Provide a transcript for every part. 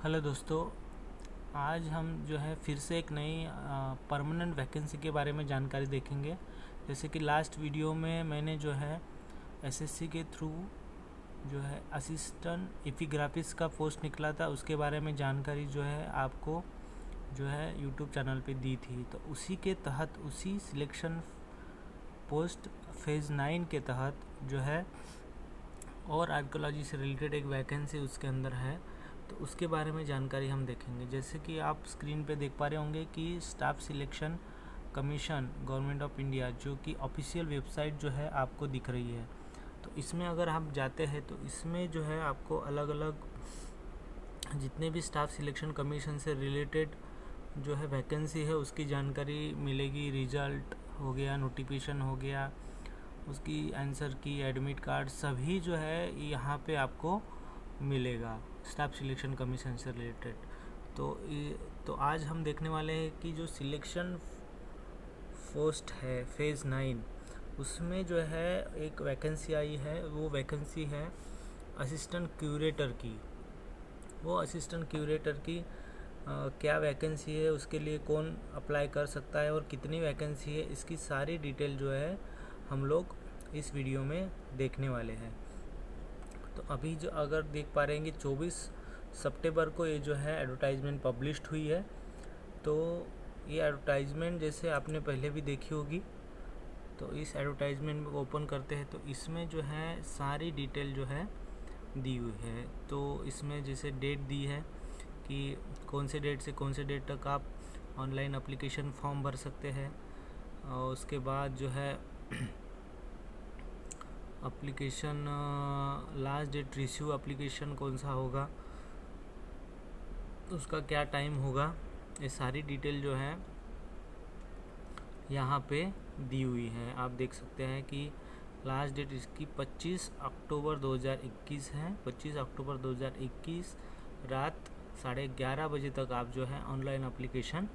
Hello दोस्तों, आज हम जो है फिर से एक नई परमानेंट वैकेंसी के बारे में जानकारी देखेंगे। जैसे कि लास्ट वीडियो में मैंने जो है एसएससी के थ्रू जो है असिस्टेंट एपिग्राफिक्स का पोस्ट निकला था, उसके बारे में जानकारी जो है आपको जो है यूट्यूब चैनल पे दी थी। तो उसी के तहत उसी सिलेक्शन पोस्ट फेज़ 9 के तहत जो है और आर्कियोलॉजी से रिलेटेड एक वैकेंसी उसके अंदर है, तो उसके बारे में जानकारी हम देखेंगे। जैसे कि आप स्क्रीन पे देख पा रहे होंगे कि staff selection commission government of India जो कि ऑफिशियल वेबसाइट जो है आपको दिख रही है। तो इसमें अगर आप जाते हैं तो इसमें जो है आपको अलग अलग जितने भी स्टाफ सिलेक्शन कमीशन से रिलेटेड जो है वैकेंसी है उसकी जानकारी मिलेगी। रिजल्ट हो गया, नोटिफिकेशन हो गया, उसकी आंसर की, एडमिट कार्ड, सभी जो है यहाँ पे आपको मिलेगा स्टाफ सिलेक्शन कमीशन से रिलेटेड। तो आज हम देखने वाले हैं कि जो सिलेक्शन पोस्ट है फेज़ 9 उसमें जो है एक वैकेंसी आई है। वो वैकेंसी है असिस्टेंट क्यूरेटर की। वो असिस्टेंट क्यूरेटर की क्या वैकेंसी है, उसके लिए कौन अप्लाई कर सकता है और कितनी वैकेंसी है, इसकी सारी डिटेल जो है हम लोग इस वीडियो में देखने वाले हैं। तो अभी जो अगर देख पा रहे हैं कि 24 सितंबर को ये जो है एडवर्टाइजमेंट पब्लिश्ड हुई है। तो ये एडवर्टाइजमेंट जैसे आपने पहले भी देखी होगी। तो इस एडवर्टाइजमेंट को ओपन करते हैं तो इसमें जो है सारी डिटेल जो है दी हुई है। तो इसमें जैसे डेट दी है कि कौन से डेट से कौन से डेट तक आप ऑनलाइन एप्लीकेशन फॉर्म भर सकते हैं, और उसके बाद जो है application last date receive application कौन सा होगा, उसका क्या टाइम होगा, ये सारी डिटेल जो है यहाँ पे दी हुई है। आप देख सकते हैं कि लास्ट डेट इसकी 25 अक्टूबर 2021 है। 25 अक्टूबर 2021 रात 11:30 बजे तक आप जो है ऑनलाइन एप्लीकेशन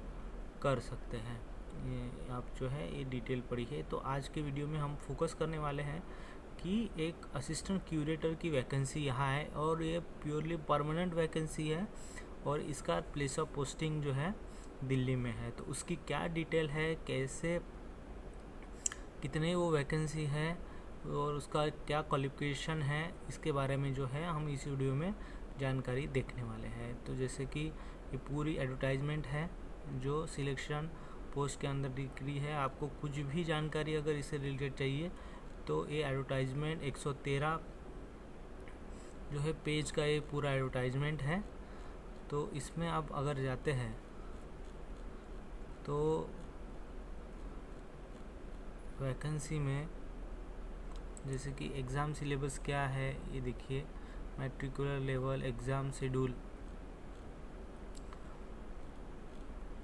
कर सकते हैं। ये आप जो है ये डिटेल पढ़ी है। तो आज के वीडियो में हम फोकस करने वाले हैं कि एक असिस्टेंट क्यूरेटर की वैकेंसी यहाँ है और ये प्योरली परमानेंट वैकेंसी है और इसका प्लेस ऑफ पोस्टिंग जो है दिल्ली में है। तो उसकी क्या डिटेल है, कैसे कितने वो वैकेंसी है और उसका क्या क्वालिफिकेशन है, इसके बारे में जो है हम इस वीडियो में जानकारी देखने वाले हैं। तो जैसे कि ये पूरी एडवर्टाइजमेंट है जो सिलेक्शन पोस्ट के अंदर दिख रही है। आपको कुछ भी जानकारी अगर इससे रिलेटेड चाहिए तो ये एडवर्टाइजमेंट 113 जो है पेज का ये पूरा एडवर्टाइजमेंट है। तो इसमें आप अगर जाते हैं तो वैकेंसी में जैसे कि एग्ज़ाम सिलेबस क्या है ये देखिए, मैट्रिकुलर लेवल एग्ज़ाम शेड्यूल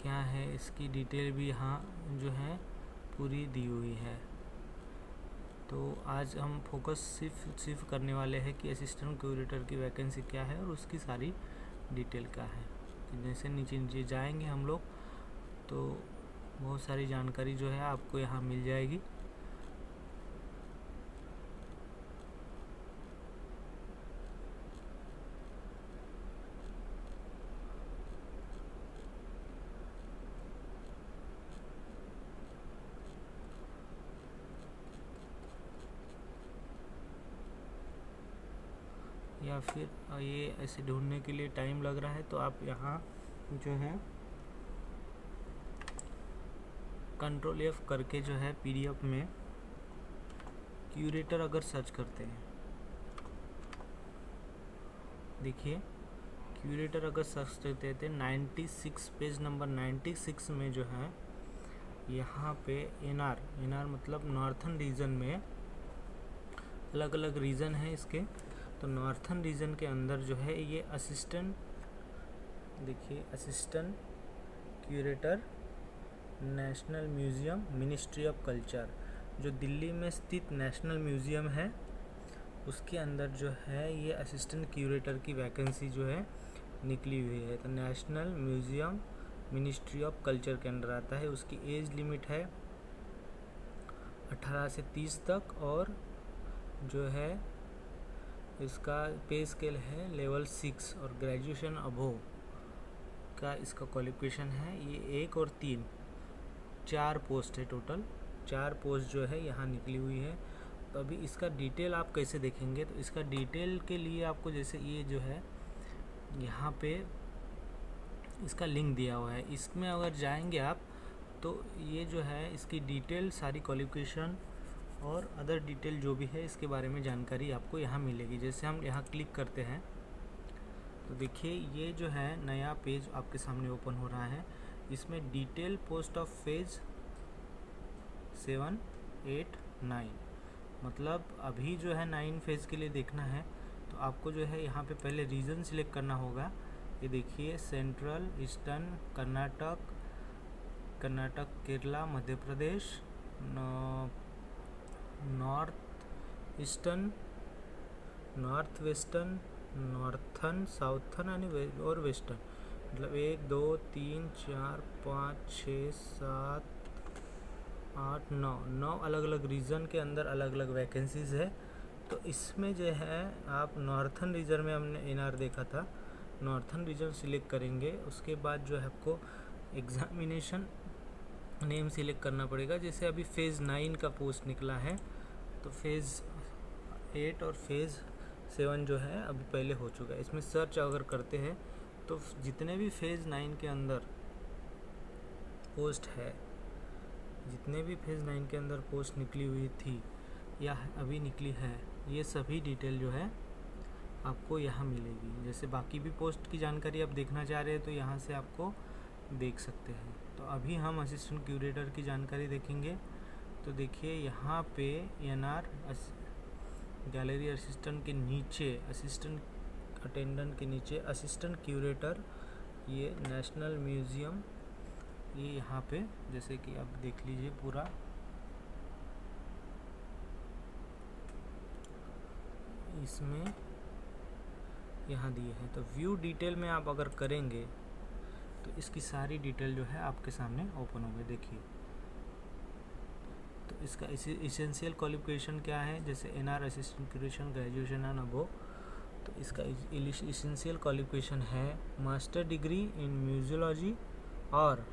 क्या है, इसकी डिटेल भी यहाँ जो है पूरी दी हुई है। तो आज हम फोकस सिर्फ करने वाले हैं कि असिस्टेंट क्यूरेटर की वैकेंसी क्या है और उसकी सारी डिटेल क्या है। जैसे नीचे जाएंगे हम लोग तो बहुत सारी जानकारी जो है आपको यहाँ मिल जाएगी। या फिर ये ऐसे ढूंढने के लिए टाइम लग रहा है तो आप यहाँ जो है Ctrl+F करके जो है PDF में क्यूरेटर अगर सर्च करते हैं, देखिए क्यूरेटर अगर सर्च करते हैं 96 पेज नंबर 96 में जो है यहाँ पे एनआर मतलब नॉर्थन रीजन में अलग अलग रीजन है इसके। तो नॉर्थन रीजन के अंदर जो है ये असिस्टेंट, देखिए assistant curator national museum ministry of culture, जो दिल्ली में स्थित नेशनल म्यूज़ियम है उसके अंदर जो है ये असिस्टेंट क्यूरेटर की वैकेंसी जो है निकली हुई है। तो national museum ministry of culture के अंदर आता है। उसकी एज लिमिट है 18 से 30 तक और जो है इसका पे स्केल है लेवल 6 और ग्रेजुएशन अबोव का इसका क्वालिफिकेशन है। ये 1 और 3 4 पोस्ट है, टोटल 4 पोस्ट जो है यहाँ निकली हुई है। तो अभी इसका डिटेल आप कैसे देखेंगे, तो इसका डिटेल के लिए आपको जैसे ये जो है यहाँ पे इसका लिंक दिया हुआ है, इसमें अगर जाएंगे आप तो ये जो है इसकी डिटेल सारी क्वालिफिकेशन और अदर डिटेल जो भी है इसके बारे में जानकारी आपको यहाँ मिलेगी। जैसे हम यहाँ क्लिक करते हैं तो देखिए ये जो है नया पेज आपके सामने ओपन हो रहा है। इसमें डिटेल पोस्ट ऑफ फेज 7, 8, 9 मतलब अभी जो है 9 फेज़ के लिए देखना है तो आपको जो है यहाँ पे पहले रीजन सिलेक्ट करना होगा। ये देखिए central, eastern, Karnataka, Kerala, Madhya Pradesh, north eastern, north western, northern, southern और वेस्टर्न। मतलब 1, 2, 3, 4, 5, 6, 7, 8, 9 अलग अलग रीजन के अंदर अलग अलग वैकेंसीज़ है। तो इसमें जो है आप नॉर्थन रीजन में हमने एनआर देखा था, नॉर्थन रीजन सिलेक्ट करेंगे। उसके बाद जो है आपको एग्जामिनेशन नेम सिलेक्ट करना पड़ेगा। जैसे अभी फेज़ 9 का पोस्ट निकला है तो फेज़ 8 और फेज़ 7 जो है अभी पहले हो चुका है। इसमें सर्च अगर करते हैं तो जितने भी फेज़ 9 के अंदर पोस्ट है, जितने भी फेज़ 9 के अंदर पोस्ट निकली हुई थी या अभी निकली है, ये सभी डिटेल जो है आपको यहाँ मिलेगी। जैसे बाकी भी पोस्ट की जानकारी आप देखना चाह रहे हैं तो यहाँ से आपको देख सकते हैं। तो अभी हम असिस्टेंट क्यूरेटर की जानकारी देखेंगे। तो देखिए यहाँ पे एनआर गैलरी असिस्टेंट के नीचे, असिस्टेंट अटेंडेंट के नीचे असिस्टेंट क्यूरेटर, ये नेशनल म्यूज़ियम, ये यहाँ पे जैसे कि आप देख लीजिए पूरा इसमें यहाँ दिए हैं। तो व्यू डिटेल में आप अगर करेंगे तो इसकी सारी डिटेल जो है आपके सामने ओपन हो गई। देखिए तो इसका इसेंशियल क्वालिफिकेशन क्या है, जैसे NR assistant curation graduation and above. तो इसका इसेंशियल क्वालिफिकेशन है मास्टर डिग्री इन म्यूजियोलॉजी और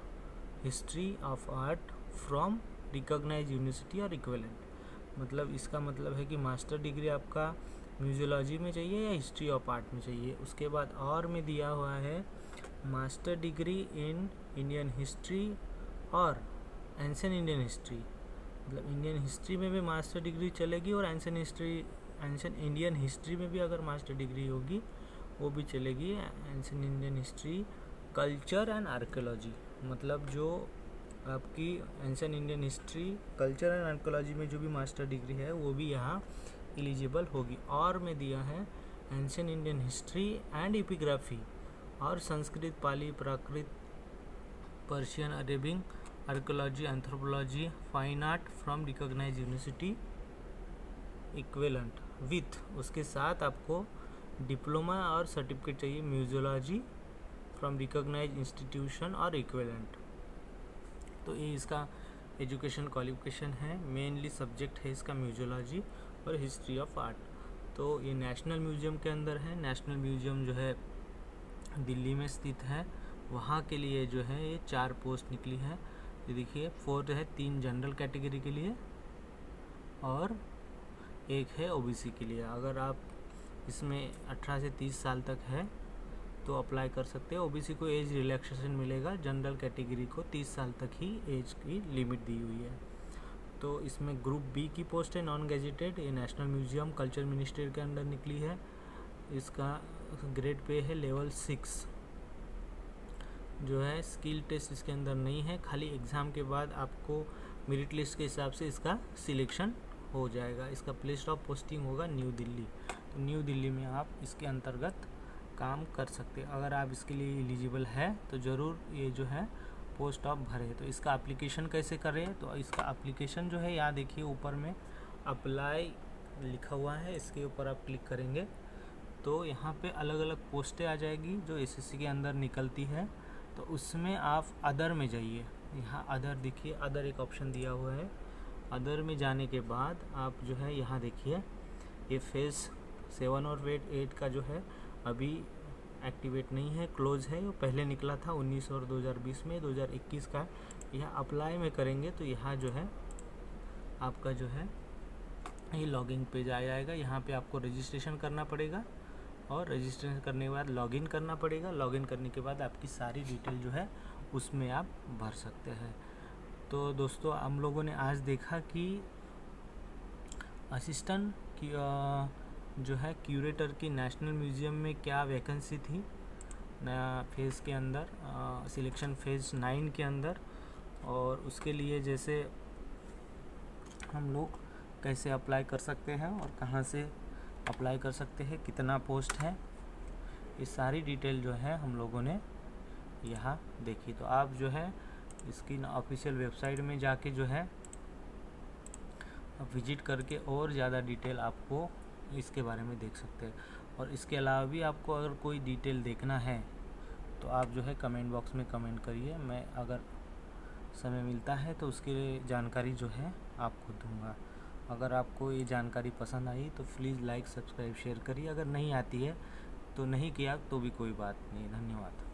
history of art from recognised university और इक्विवेलेंट। मतलब इसका मतलब है कि मास्टर डिग्री आपका म्यूजियोलॉजी में चाहिए या हिस्ट्री ऑफ आर्ट में चाहिए। उसके बाद और में दिया हुआ है master degree in Indian history और एंशिएंट इंडियन हिस्ट्री। मतलब इंडियन हिस्ट्री में भी मास्टर डिग्री चलेगी और एंशिएंट इंडियन हिस्ट्री में भी अगर मास्टर डिग्री होगी वो भी चलेगी। Ancient Indian history, culture and archaeology, मतलब जो आपकी ancient Indian history, culture and archaeology में जो भी मास्टर डिग्री है वो भी यहाँ एलिजिबल होगी। और में दिया है ancient Indian history and epigraphy और Sanskrit, Pali, Prakrit, Persian, Arabic, archaeology, anthropology, fine art from recognised university equivalent with उसके साथ आपको डिप्लोमा और सर्टिफिकेट चाहिए म्यूजियोलॉजी फ्रॉम रिकॉग्नाइज्ड इंस्टीट्यूशन और इक्विवेलेंट। तो ये इसका एजुकेशन क्वालिफिकेशन है। मेनली सब्जेक्ट है इसका म्यूजियोलॉजी और हिस्ट्री ऑफ आर्ट। तो ये नेशनल म्यूजियम के अंदर है। नेशनल म्यूजियम जो है दिल्ली में स्थित है। वहाँ के लिए जो है ये 4 पोस्ट निकली है। ये देखिए 4 है, 3 जनरल कैटेगरी के लिए और 1 है ओबीसी के लिए। अगर आप इसमें 18 से 30 साल तक है तो अप्लाई कर सकते हैं। ओबीसी को एज रिलैक्सेशन मिलेगा, जनरल कैटेगरी को 30 साल तक ही एज की लिमिट दी हुई है। तो इसमें ग्रुप बी की पोस्ट है नॉन गैजेटेड। ये नेशनल म्यूजियम कल्चर मिनिस्ट्री के अंडर निकली है। इसका ग्रेड पे है लेवल 6। जो है स्किल टेस्ट इसके अंदर नहीं है, खाली एग्ज़ाम के बाद आपको मेरिट लिस्ट के हिसाब से इसका सिलेक्शन हो जाएगा। इसका प्लेस ऑफ पोस्टिंग होगा न्यू दिल्ली। तो न्यू दिल्ली में आप इसके अंतर्गत काम कर सकते हैं। अगर आप इसके लिए एलिजिबल है तो ज़रूर ये जो है पोस्ट ऑफ भरें। तो इसका एप्लीकेशन कैसे करें, तो इसका एप्लीकेशन जो है यहाँ देखिए ऊपर में अप्लाई लिखा हुआ है, इसके ऊपर आप क्लिक करेंगे तो यहाँ पे अलग अलग पोस्टें आ जाएगी जो एसएससी के अंदर निकलती है। तो उसमें आप अदर में जाइए, यहाँ अदर देखिए, अदर एक ऑप्शन दिया हुआ है। अदर में जाने के बाद आप जो है यहाँ देखिए ये फेज़ 7 और 8 का जो है अभी एक्टिवेट नहीं है, क्लोज है। वो पहले निकला था 19 और 2020 में, 2021 का यह अप्लाई में करेंगे तो यहाँ जो है आपका जो है ये लॉगिन पेज आ जाएगा। यहाँ पे आपको रजिस्ट्रेशन करना पड़ेगा और रजिस्ट्रेशन करने के बाद लॉगिन करना पड़ेगा। लॉगिन करने के बाद आपकी सारी डिटेल जो है उसमें आप भर सकते हैं। तो दोस्तों हम लोगों ने आज देखा कि असिस्टेंट की जो है क्यूरेटर की नेशनल म्यूज़ियम में क्या वैकेंसी थी नया फेज़ के अंदर, सिलेक्शन फेज़ 9 के अंदर, और उसके लिए जैसे हम लोग कैसे अप्लाई कर सकते हैं और कहाँ से अप्लाई कर सकते हैं, कितना पोस्ट है, ये सारी डिटेल जो है हम लोगों ने यहाँ देखी। तो आप जो है इसकी ऑफिशियल वेबसाइट में जाके जो है विजिट करके और ज़्यादा डिटेल आपको इसके बारे में देख सकते हैं। और इसके अलावा भी आपको अगर कोई डिटेल देखना है तो आप जो है कमेंट बॉक्स में कमेंट करिए, मैं अगर समय मिलता है तो उसकी जानकारी जो है आपको दूंगा। अगर आपको ये जानकारी पसंद आई तो प्लीज़ लाइक, सब्सक्राइब, शेयर करिए। अगर नहीं आती है तो नहीं किया तो भी कोई बात नहीं। धन्यवाद।